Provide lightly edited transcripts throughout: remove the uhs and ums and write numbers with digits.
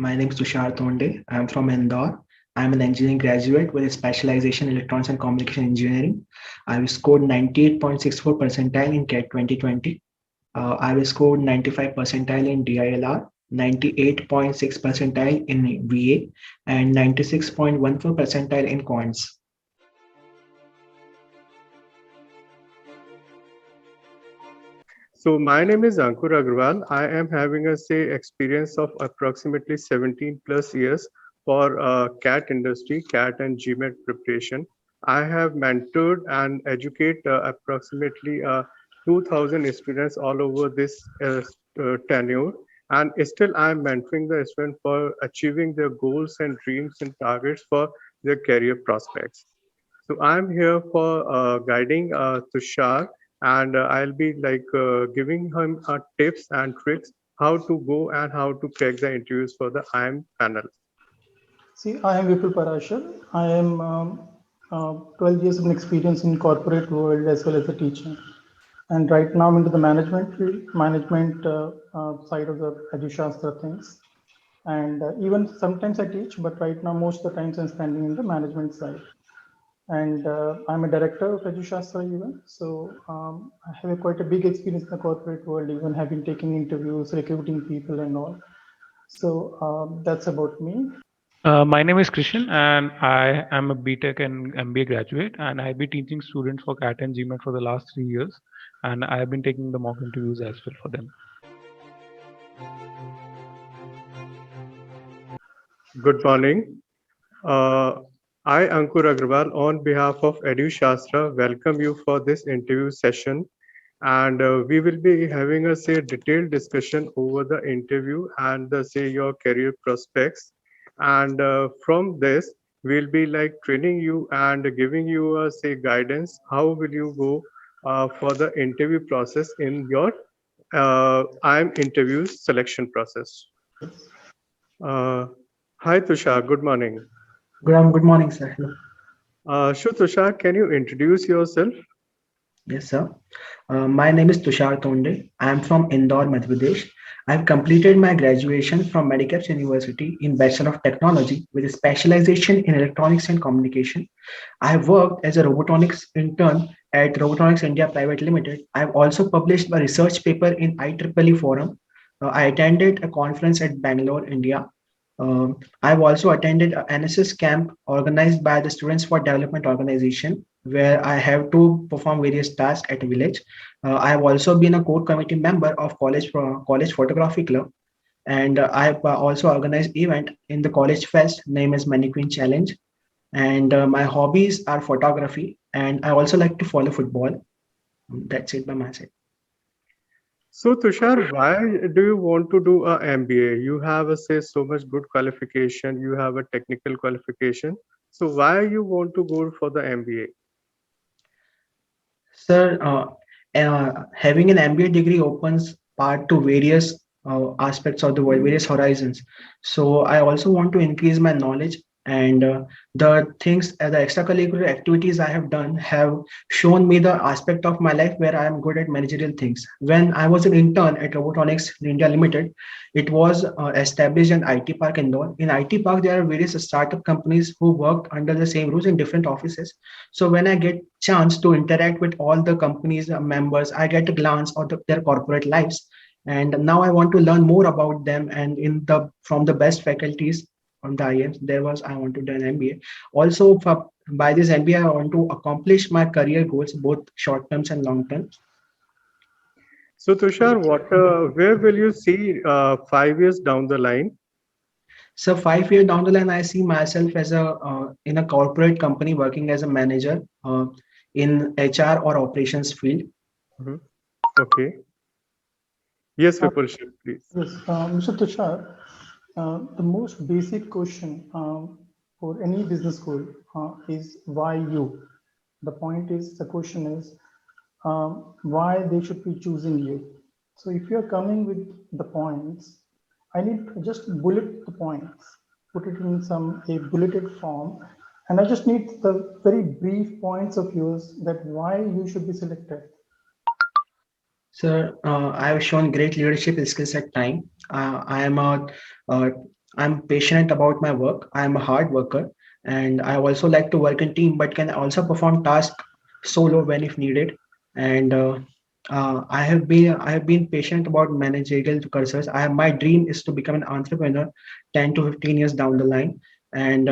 My name is Tushar Thonde. I'm from Indore. I'm an engineering graduate with a specialization in electronics and communication engineering. I scored 98.64 percentile in CAT 2020. I scored 95 percentile in DILR, 98.6 percentile in VA, and 96.14 percentile in quants. So my name is Ankur Agrawal. I am having a say experience of approximately 17 plus years for CAT industry, CAT and GMAT preparation. I have mentored and educate approximately 2,000 students all over this tenure. And still I am mentoring the student for achieving their goals and dreams and targets for their career prospects. So I'm here for guiding Tushar, and I'll be giving him tips and tricks how to go and how to crack the interviews for the IM panel. See, I am Vipul Parashar. I am 12 years of experience in corporate world as well as a teacher. And right now I'm into the management field, management side of the Edushastra things. And even sometimes I teach, but right now most of the times I'm spending in the management side. And I'm a director of Edushastra even. So I have quite a big experience in the corporate world, even having taken interviews, recruiting people and all. So that's about me. My name is Krishan and I am a BTech and MBA graduate and I've been teaching students for CAT and GMAT for the last 3 years and I've been taking the mock interviews as well for them. Good morning. Uh, I, Ankur Agrawal, on behalf of EduShastra, welcome you for this interview session. And we will be having a say detailed discussion over the interview and the say your career prospects. And from this, we'll be like training you and giving you a say guidance. How will you go for the interview process in your IM interview selection process? Uh, Hi Tushar, good morning. Good morning, sir. Hello. Tushar, can you introduce yourself? Yes, sir. My name is Tushar Thonde. I am from Indore, Madhya Pradesh. I have completed my graduation from Medicaps University in Bachelor of Technology with a specialization in electronics and communication. I have worked as a robotics intern at Robotics India Private Limited. I have also published a research paper in IEEE Forum. I attended a conference at Bangalore, India. I've also attended a NSS camp organized by the Students for Development organization, where I have to perform various tasks at a village. I have also been a core committee member of college photography club, and I have also organized event in the college fest named as Mannequin Challenge. And my hobbies are photography, and I also like to follow football. That's it by my side. So Tushar, why do you want to do a MBA? You have a say so much good qualification, you have a technical qualification. So why you want to go for the MBA? Sir, having an MBA degree opens part to various aspects of the world, various horizons. So I also want to increase my knowledge, and the extracurricular activities I have done have shown me the aspect of my life where I am good at managerial things. When I was an intern at Robotronics India Limited, it was established in IT Park Indore. In IT Park, there are various startup companies who worked under the same rules in different offices. So when I get chance to interact with all the companies members, I get a glance of their corporate lives, and now I want to learn more about them. And in the from the best faculties from the IIMs, there was I want to do an MBA. Also, by this MBA, I want to accomplish my career goals, both short terms and long terms. So Tushar, where will you see 5 years down the line? So 5 years down the line, I see myself as a in a corporate company working as a manager in HR or operations field. Mhm. Okay. Yes, Uh, Vipul, please. yes, Mr. Tushar, the most basic question for any business school is why you? The point is, the question is why they should be choosing you. So if you are coming with the points, I need to just bullet the points, put it in some a bulleted form, and I just need the very brief points of yours that why you should be selected. Sir, I have shown great leadership skills at time. I am a I'm passionate about my work. I'm a hard worker, and I also like to work in team, but can also perform tasks solo when if needed. And I have been patient about managerial cursors. My dream is to become an entrepreneur 10 to 15 years down the line, and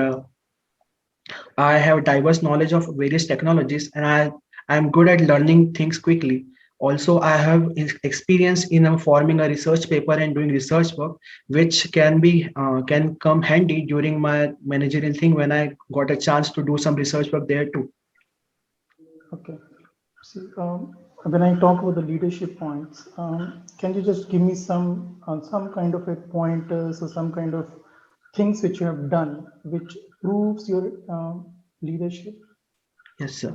I have diverse knowledge of various technologies, and I'm good at learning things quickly. Also, I have experience in forming a research paper and doing research work, which can come handy during my managerial thing when I got a chance to do some research work there too. Okay. See, when I talk about the leadership points, can you just give me some kind of a pointers or some kind of things which you have done which proves your leadership? Yes, sir.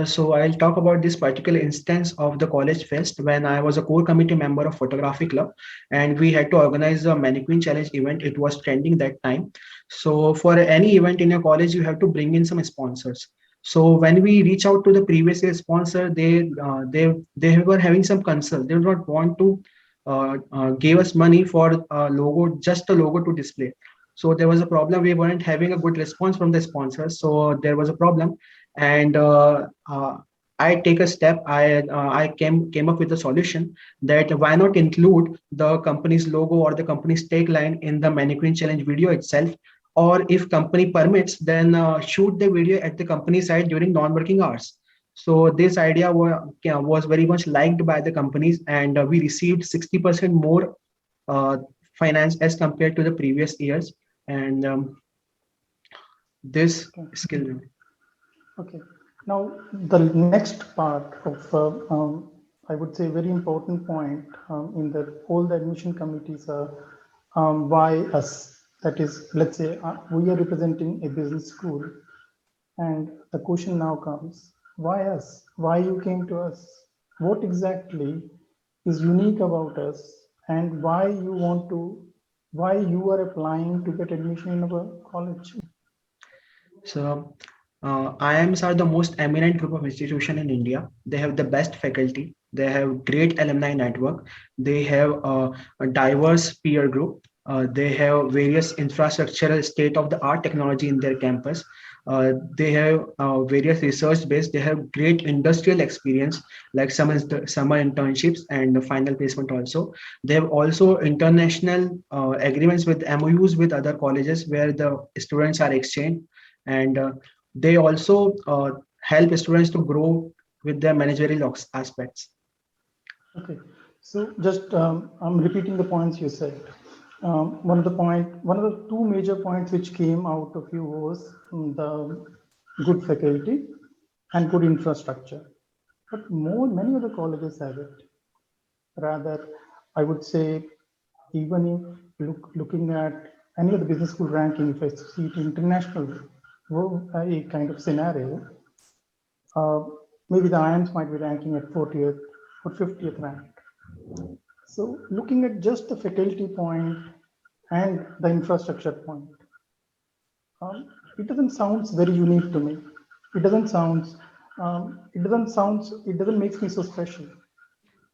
So I'll talk about this particular instance of the college fest when I was a core committee member of photography club, and we had to organize a mannequin challenge event. It was trending that time. So for any event in your college, you have to bring in some sponsors. So when we reach out to the previous year sponsor, they were having some concern. They did not want to give us money for a logo, just a logo to display. So there was a problem. We weren't having a good response from the sponsors. So there was a problem, and I take a step. I came up with a solution that why not include the company's logo or the company's tagline in the mannequin challenge video itself, or if company permits, then shoot the video at the company side during non-working hours. So this idea was very much liked by the companies, and we received 60% more uh, finance as compared to the previous years, and this Okay. skill. Okay. Now, the next part of, I would say, very important point in the all the admission committees are why us. That is, let's say we are representing a business school, and the question now comes: why us? Why you came to us? What exactly is unique about us, and why you want to? Why you are applying to get admission in our college? So, IIMs are the most eminent group of institution in India. They have the best faculty. They have great alumni network. They have a diverse peer group. They have various infrastructural state-of-the-art technology in their campus. They have various research base. They have great industrial experience, like summer internships and the final placement also. They have also international agreements with MOUs with other colleges where the students are exchanged, and they also help students to grow with their managerial aspects. Okay, so just I'm repeating the points you said. One of the two major points which came out of you was the good faculty and good infrastructure. But many other colleges have it. Rather, I would say, even if looking at any of the business school ranking, if I see it international, a kind of scenario, uh, maybe the IIMs might be ranking at 40th or 50th rank. So looking at just the faculty point and the infrastructure point, it doesn't sound very unique to me. It doesn't sound, it doesn't make me so special.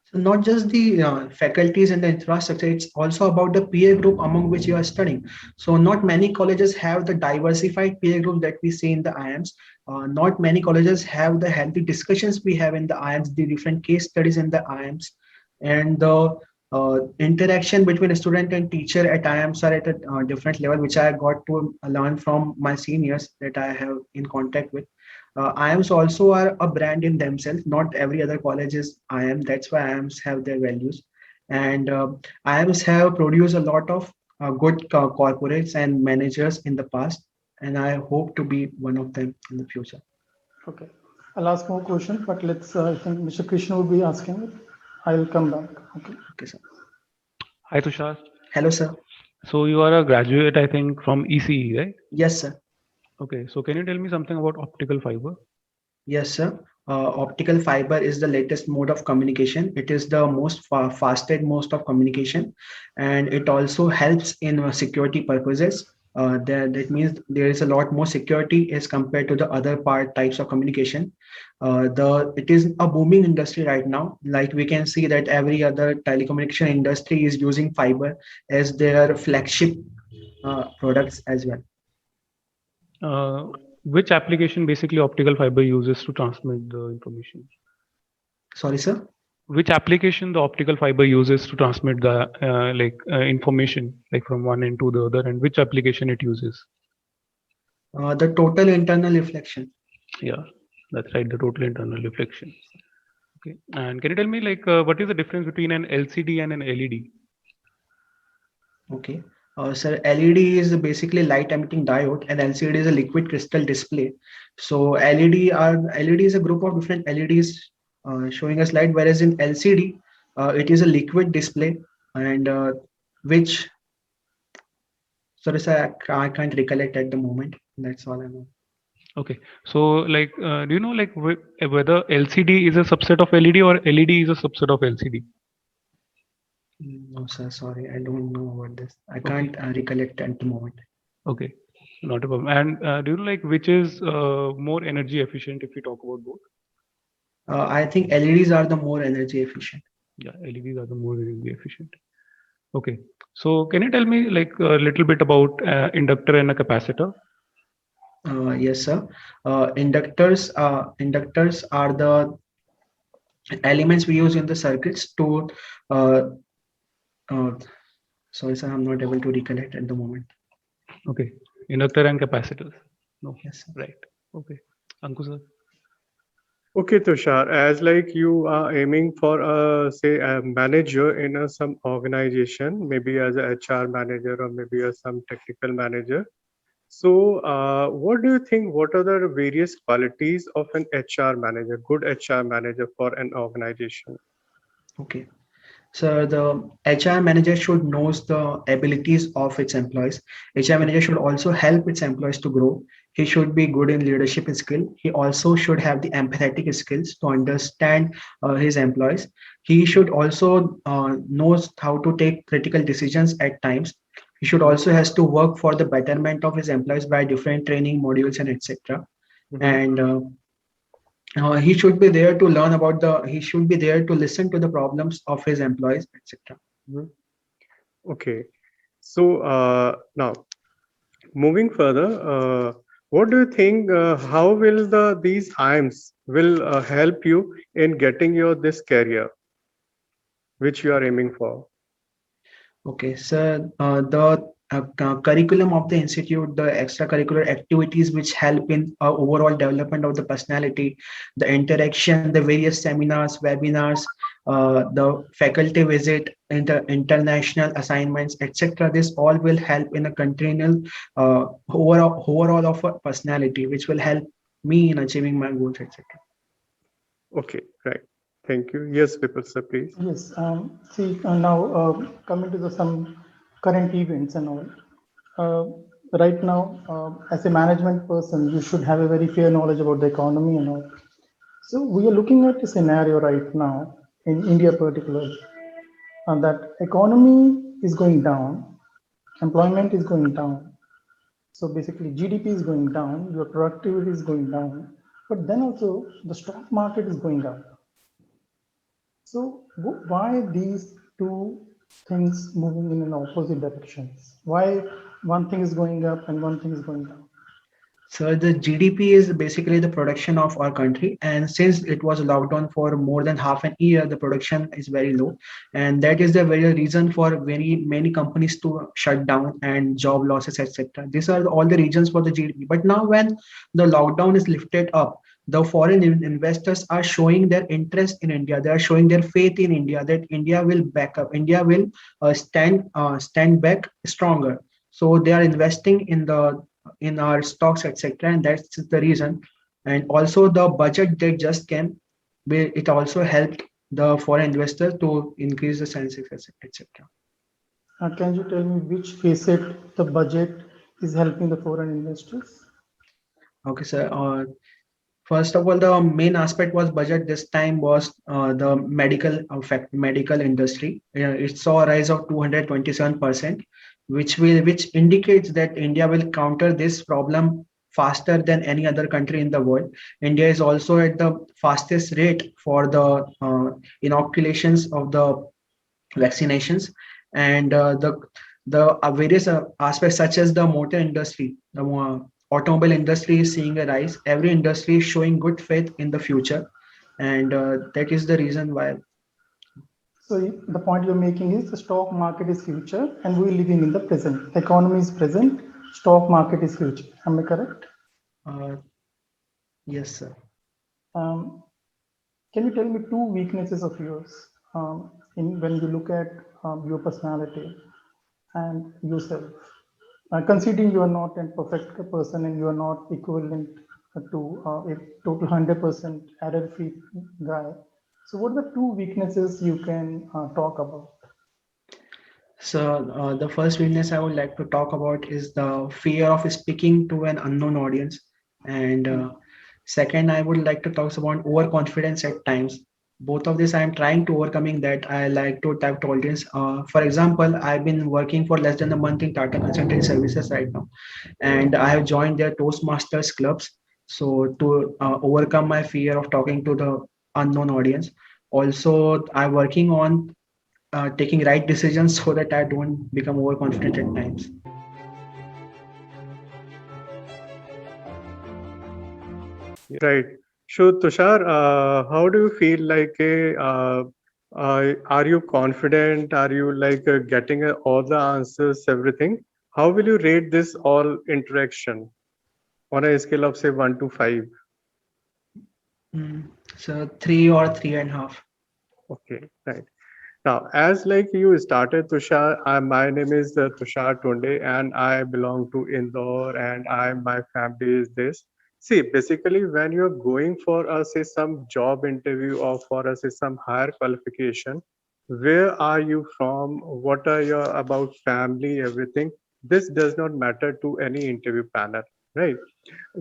So not just the faculties and the infrastructure, it's also about the peer group among which you are studying. So not many colleges have the diversified peer group that we see in the IIMs. Not many colleges have the healthy discussions we have in the IIMs, the different case studies in the IIMs, and the interaction between a student and teacher at IIMs are at a different level, which I got to learn from my seniors that I have in contact with. IIMs also are a brand in themselves. Not every other college is IIM. That's why IIMs have their values. And IIMs have produced a lot of good corporates and managers in the past. And I hope to be one of them in the future. Okay, I'll ask more questions, but I think Mr. Krishna will be asking it. I'll come back. Okay. Okay, sir. Hi, Tushar. Hello, sir. So you are a graduate, I think, from ECE, right? Yes, sir. Okay. So can you tell me something about optical fiber? Yes, sir. Optical fiber is the latest mode of communication. It is the most fastest mode of communication, and it also helps in security purposes. That means there is a lot more security as compared to the other types of communication. The It is a booming industry right now. Like we can see that every other telecommunication industry is using fiber as their flagship products as well. Which application basically optical fiber uses to transmit the information? Sorry, sir. Which application the optical fiber uses to transmit the information like from one end to the other, and which application it uses? The total internal reflection. Yeah, that's right, the total internal reflection. Okay, and can you tell me what is the difference between an LCD and an LED? Okay. Sir, LED is basically light emitting diode and LCD is a liquid crystal display. So LED is a group of different LEDs showing us light, whereas in LCD, it is a liquid display and which, sorry, sir, I can't recollect at the moment. That's all I know. Okay, so do you know whether LCD is a subset of LED or LED is a subset of LCD? No, sir, sorry, I don't know about this. I Okay. can't recollect at the moment. Okay, not a problem. And do you know which is more energy efficient if we talk about both? I think LEDs are the more energy efficient. Yeah, LEDs are the more energy efficient. Okay, so can you tell me a little bit about inductor and a capacitor? Yes, sir. Inductors are the elements we use in the circuits to uh, uh, sorry, sir, I'm not able to recollect at the moment. Okay, inductor and capacitors. No, Yes, sir. right. Okay, Anku sir. Okay, Tushar, as like you are aiming for say a manager in some organization, maybe as a HR manager or maybe as some technical manager. So, what do you think? What are the various qualities of an HR manager, good HR manager for an organization? Okay. So the HR manager should knows the abilities of its employees. HR manager should also help its employees to grow. He should be good in leadership skill. He also should have the empathetic skills to understand his employees. He should also knows how to take critical decisions at times. He should also has to work for the betterment of his employees by different training modules and etc. Mhm. And he should be there to learn about he should be there to listen to the problems of his employees, etc. Mhm. Okay. So now moving further, what do you think? How will these IIMs will help you in getting your this career which you are aiming for? Okay, so the curriculum of the institute, the extracurricular activities which help in overall development of the personality, the interaction, the various seminars, webinars, the faculty visit, international assignments, etc. This all will help in a continual overall of a personality, which will help me in achieving my goals, etc. Okay, right. Thank you. Yes, Vipul sir, please. Yes. See, now coming to some current events and all. Right now, as a management person, you should have a very fair knowledge about the economy and all. So we are looking at a scenario right now in India, particularly, that economy is going down, employment is going down. So basically, GDP is going down, your productivity is going down, but then also the stock market is going up. So why these two things moving in an opposite directions? Why one thing is going up and one thing is going down? So the GDP is basically the production of our country, and since it was locked down for more than half an year, the production is very low, and that is the very reason for very many companies to shut down and job losses, etc. These are all the reasons for the GDP. But now, when the lockdown is lifted up, the foreign investors are showing their interest in India. They are showing their faith in India that India will back up. India will stand back stronger. So they are investing in our stocks, etc. And that's the reason. And also the budget that just came, it also helped the foreign investors to increase the senses, etc. Can you tell me which facet the budget is helping the foreign investors? Okay, sir. First of all, the main aspect was budget this time was the medical industry. It saw a rise of 227%, which indicates that India will counter this problem faster than any other country in the world. India is also at the fastest rate for the inoculations of the vaccinations, and the various aspects such as the motor industry, the automobile industry is seeing a rise. Every industry is showing good faith in the future, and that is the reason why. So the point you're making is the stock market is future and we're living in the present. The economy is present, stock market is future. Am I correct? Uh, yes, sir. Um, can you tell me two weaknesses of yours in when you look at your personality and yourself? Considering you are not a perfect person and you are not equivalent to a total 100% error-free guy. So what are the two weaknesses you can talk about? So the first weakness I would like to talk about is the fear of speaking to an unknown audience, and second, I would like to talk about overconfidence at times. Both of this, I am trying to overcoming that. I like to talk to audience. For example, I've been working for less than a month in Tata Consulting Services right now, and I have joined their Toastmasters clubs. So to overcome my fear of talking to the unknown audience, also I'm working on taking right decisions so that I don't become overconfident at times. Right. So, Tushar, how do you feel like? Are you confident? Are you like getting all the answers, everything? How will you rate this all interaction on a scale of say 1 to 5? Mm, so 3 or 3.5. Okay, right. Now, as like you started, Tushar, my name is Tushar Tunde, and I belong to Indore, and my family is this. See, basically, when you're going for say some job interview or for say some higher qualification, where are you from? What are your about family? Everything. This does not matter to any interview panel, right?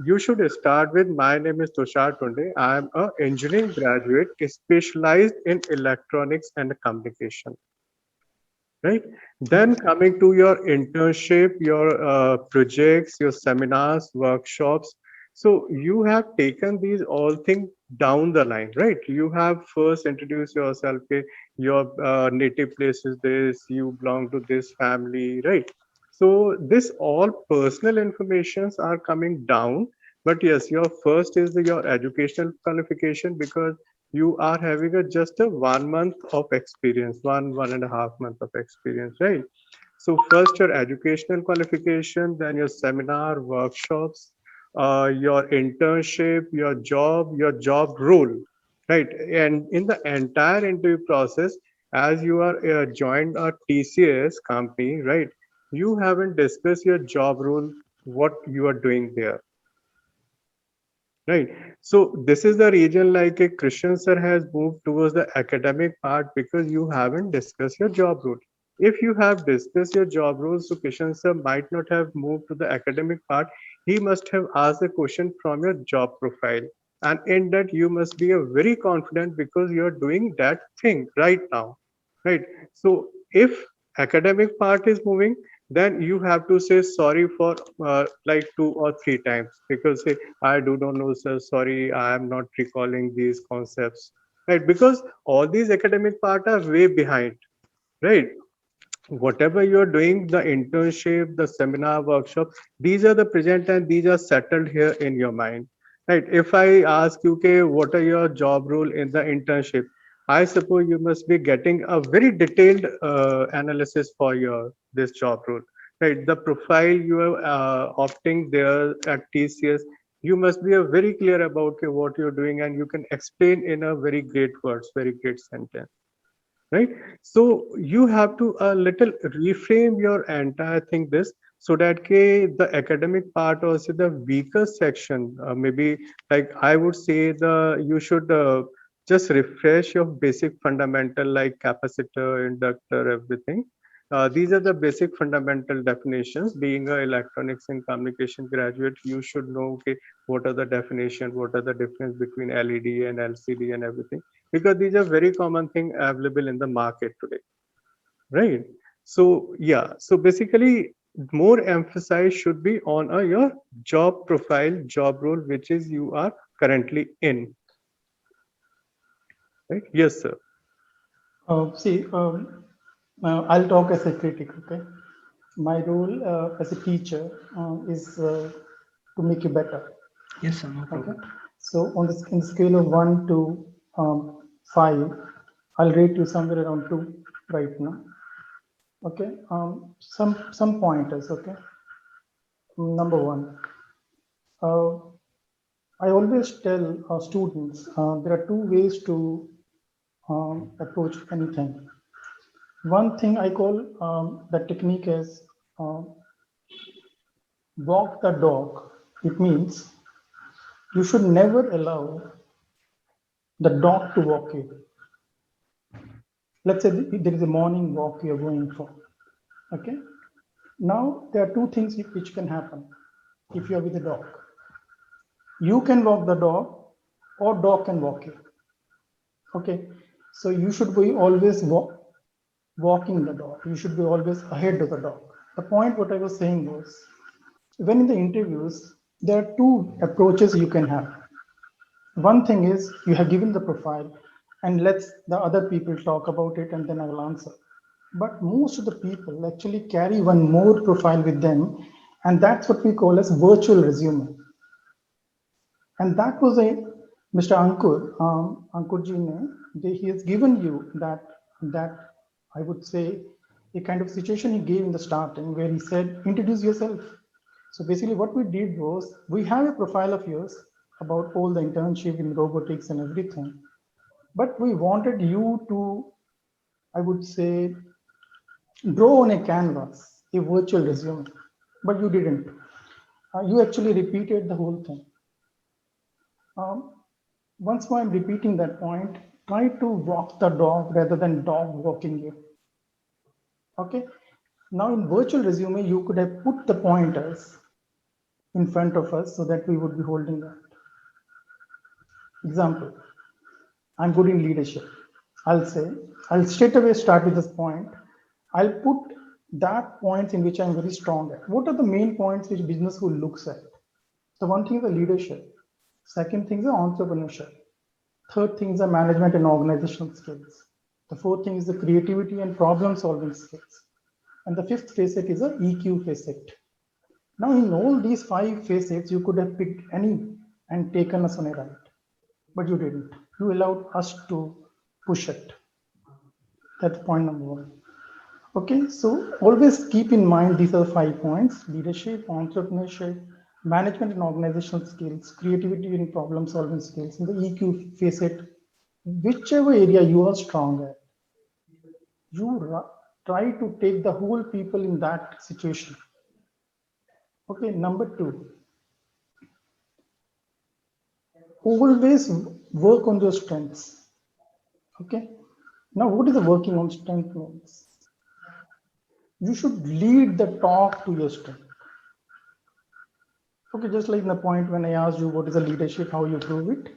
You should start with my name is Tushar Tunde. I am a engineering graduate specialized in electronics and communication. Right. Then coming to your internship, your projects, your seminars, workshops. So you have taken these all things down the line, right? You have first introduced yourself. Okay, your native place is this. You belong to this family, right? So this all personal informations are coming down. But yes, your first is your educational qualification because you are having just a 1 month of experience, 1.5 month of experience, right? So first your educational qualification, then your seminar, workshops, your internship, your job role, right? And in the entire interview process, as you are joined a TCS company, right? You haven't discussed your job role, what you are doing there. Right. So this is the region like a Christian sir has moved towards the academic part because you haven't discussed your job role. If you have discussed your job role, so Christian sir might not have moved to the academic part. He must have asked a question from your job profile. And in that you must be a very confident because you're doing that thing right now. Right. So if academic part is moving, then you have to say sorry for like 2 or 3 times because say, I do not know, sir. Sorry, I am not recalling these concepts. Right? Because all these academic part are way behind. Right? Whatever you're doing, the internship, the seminar, workshop, these are the present and these are settled here in your mind. Right? If I ask you, okay, what are your job role in the internship? I suppose you must be getting a very detailed analysis for your this job role. Right? The profile you are opting there at TCS, you must be very clear about okay, what you're doing and you can explain in a very great words, very great sentence, right? So you have to a little reframe your entire thing this so that the academic part or say the weaker section, maybe like I would say the you should just refresh your basic fundamental like capacitor, inductor, everything. These are the basic fundamental definitions. Being a electronics and communication graduate, you should know okay, what are the definition, what are the difference between LED and LCD and everything, because these are very common thing available in the market today, right? So yeah, so basically more emphasis should be on your job profile, job role, which is you are currently in, right? Yes, sir. See, I'll talk as a critic, okay? My role as a teacher is to make you better. Yes, sir. No Okay. problem. So on the scale of 1 to 5, I'll rate you somewhere around 2 right now. Okay. Some pointers. Okay. Number 1. I always tell students there are 2 ways to approach anything. One thing I call that technique as walk the dog. It means you should never allow the dog to walk you. Let's say there is a morning walk you're going for. Okay. Now there are 2 things which can happen if you are with a dog. You can walk the dog, or dog can walk you. Okay. So you should be always walking the dog. You should be always ahead of the dog. The point what I was saying was, when in the interviews, there are 2 approaches you can have. One thing is you have given the profile and let's the other people talk about it and then I will answer. But most of the people actually carry one more profile with them, and that's what we call as virtual resume. And that was a Mr. Ankur ji he has given you that I would say a kind of situation he gave in the starting where he said, introduce yourself. So basically what we did was we have a profile of yours about all the internship in robotics and everything, but we wanted you to, I would say, draw on a canvas a virtual resume, but you didn't. You actually repeated the whole thing. Once more, I'm repeating that point. Try to walk the dog rather than dog walking you. Okay. Now in virtual resume, you could have put the pointers in front of us so that we would be holding that. Example, I'm good in leadership. I'll straight away start with this point. I'll put that points in which I'm very strong at. What are the main points which business school looks at? So one thing is the leadership. Second thing is the entrepreneurship. Third thing is the management and organizational skills. The fourth thing is the creativity and problem solving skills. And the fifth facet is the EQ facet. Now in all these 5 facets, you could have picked any and taken us on a ride, but you didn't. You allowed us to push it. That's point number 1. Okay, so always keep in mind these are 5 points: leadership, entrepreneurship, management and organizational skills, creativity and problem solving skills, and the EQ facet. Whichever area you are strong at, you try to take the whole people in that situation. Okay, number 2, always work on your strengths. Okay, now what is the working on strength means? You should lead the talk to your strength. Okay, just like in the point when I asked you what is the leadership, how you prove it,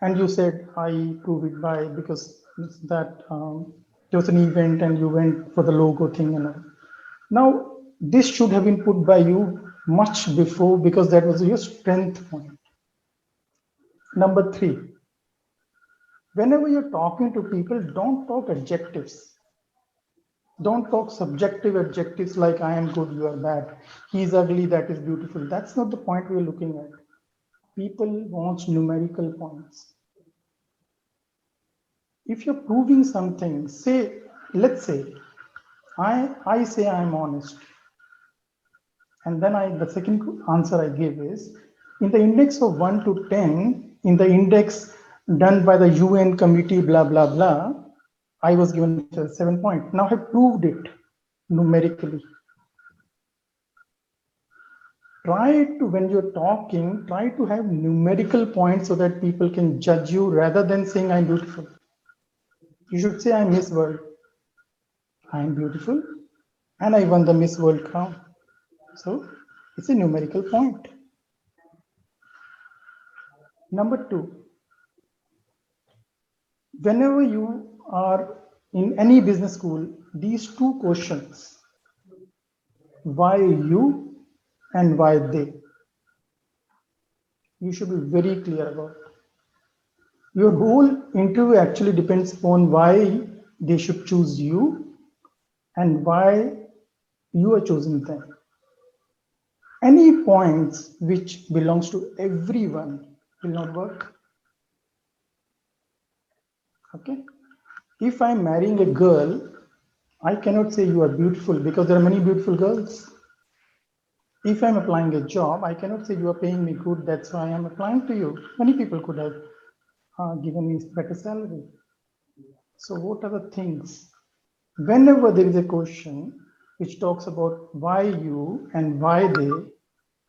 and you said I prove it by because that there was an event and you went for the logo thing and all. Now this should have been put by you much before because that was your strength point. Number 3, whenever you're talking to people, don't talk adjectives. Don't talk subjective adjectives like I am good, you are bad, he's ugly, that is beautiful. That's not the point we're looking at. People want numerical points. If you're proving something, say, let's say, I say I'm honest. And then the second answer I give is, in the index of 1 to 10, in the index done by the UN committee, blah, blah, blah, I was given 7 points. Now I've proved it numerically. Try to, when you're talking, try to have numerical points so that people can judge you rather than saying I'm beautiful. You should say I'm Miss World. I'm beautiful and I won the Miss World crown. So it's a numerical point. Number 2, whenever you are in any business school, these 2 questions, why you and why they, you should be very clear about. Your whole interview actually depends upon why they should choose you and why you are choosing them. Any points which belongs to everyone will not work. Okay. If I'm marrying a girl, I cannot say you are beautiful because there are many beautiful girls. If I'm applying a job, I cannot say you are paying me good, that's why I'm applying to you. Many people could have given me better salary. So what are the things? Whenever there is a question which talks about why you and why they,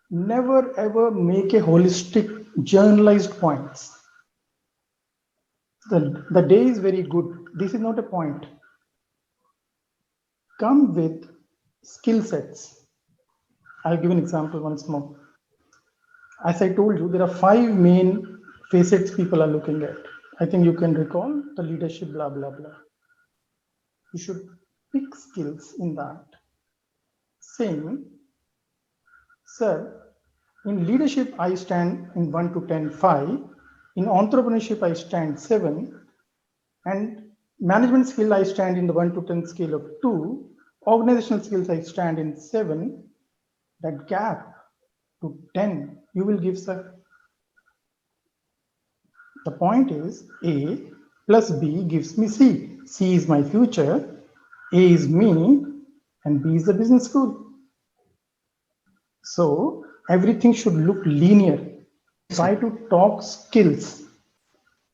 never ever make a holistic generalized points. The day is very good. This is not a point. Come with skill sets. I'll give an example once more. As I told you, there are 5 main facets people are looking at. I think you can recall the leadership, blah, blah, blah. You should pick skills in that. Saying, sir, in leadership, I stand in 1 to 10, 5. In entrepreneurship, I stand 7. And management skill, I stand in the 1 to 10 scale of 2. Organizational skills, I stand in 7. That gap to 10, you will give, sir. The point is A plus B gives me C. C is my future, A is me, and B is the business school. So everything should look linear. Try to talk skills.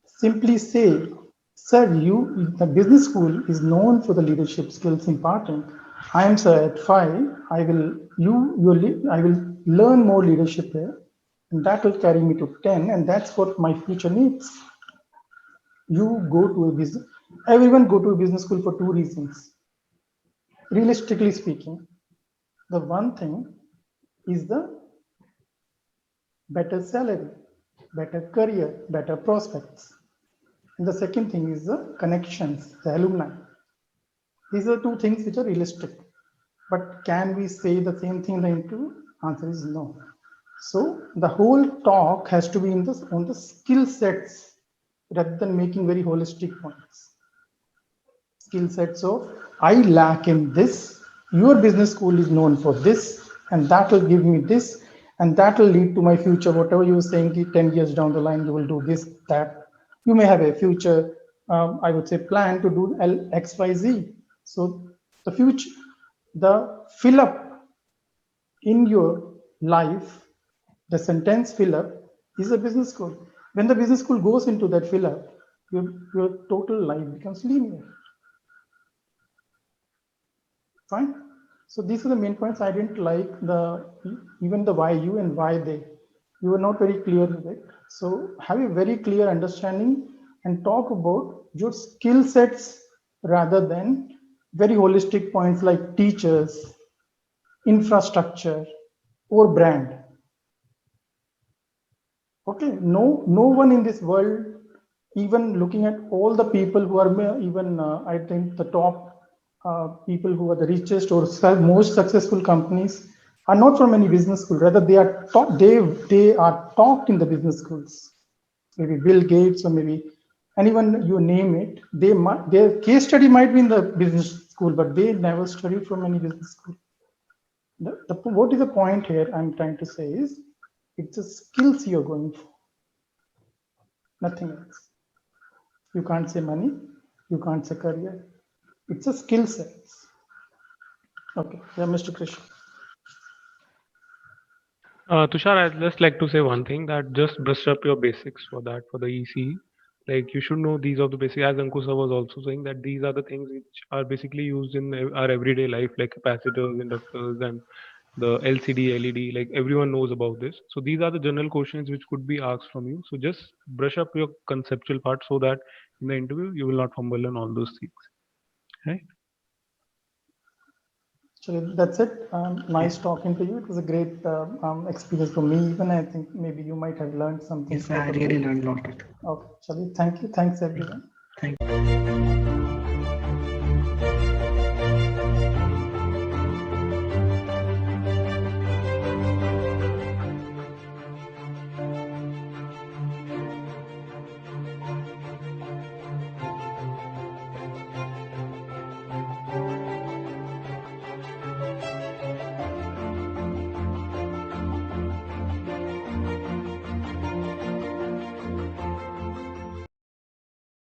Simply say, sir, the business school is known for the leadership skills imparting. I am, sir, at 5. I will learn more leadership there, and that will carry me to 10, and that's what my future needs. You go to a business, everyone go to a business school for 2 reasons. Realistically speaking, the one thing is the better salary, better career, better prospects. And the second thing is the connections, the alumni. These are 2 things which are realistic. But can we say the same thing in the interview? Answer is no. So the whole talk has to be on the skill sets rather than making very holistic points. Skill sets of, I lack in this, your business school is known for this, and that will give me this, and that will lead to my future. Whatever you were saying, 10 years down the line, you will do this, that. You may have a future, I would say, plan to do X, Y, Z. So the future, the fill up in your life, the sentence fill up is a business school. When the business school goes into that fill up, your total life becomes linear. Fine. So these are the main points. I didn't like even the why you and why they. You were not very clear with it. So have a very clear understanding and talk about your skill sets rather than very holistic points like teachers, infrastructure, or brand. Okay, no one in this world, even looking at all the people who are even, I think the top people who are the richest or most successful companies are not from any business school. Rather, they are taught. They are taught in the business schools. Maybe Bill Gates or maybe anyone you name it. Their case study might be in the business school, but they never studied from any business school. What is the point here? I'm trying to say is, it's the skills you're going for, nothing else. You can't say money, you can't say career. It's a skill sets. Okay, yeah, Mr. Krishna. Tushar, I'd just like to say one thing, that just brush up your basics for the ECE. Like you should know these are the basics. As Ankush sir was also saying that these are the things which are basically used in our everyday life, like capacitors, inductors, and the LCD, LED. Like everyone knows about this. So these are the general questions which could be asked from you. So just brush up your conceptual part so that in the interview you will not fumble on all those things. Right? So that's it. Nice talking to you. It was a great experience for me. Even I think maybe you might have learned something. Yes, I really learned a lot. Okay, Chali, thank you. Thanks everyone. Thank you.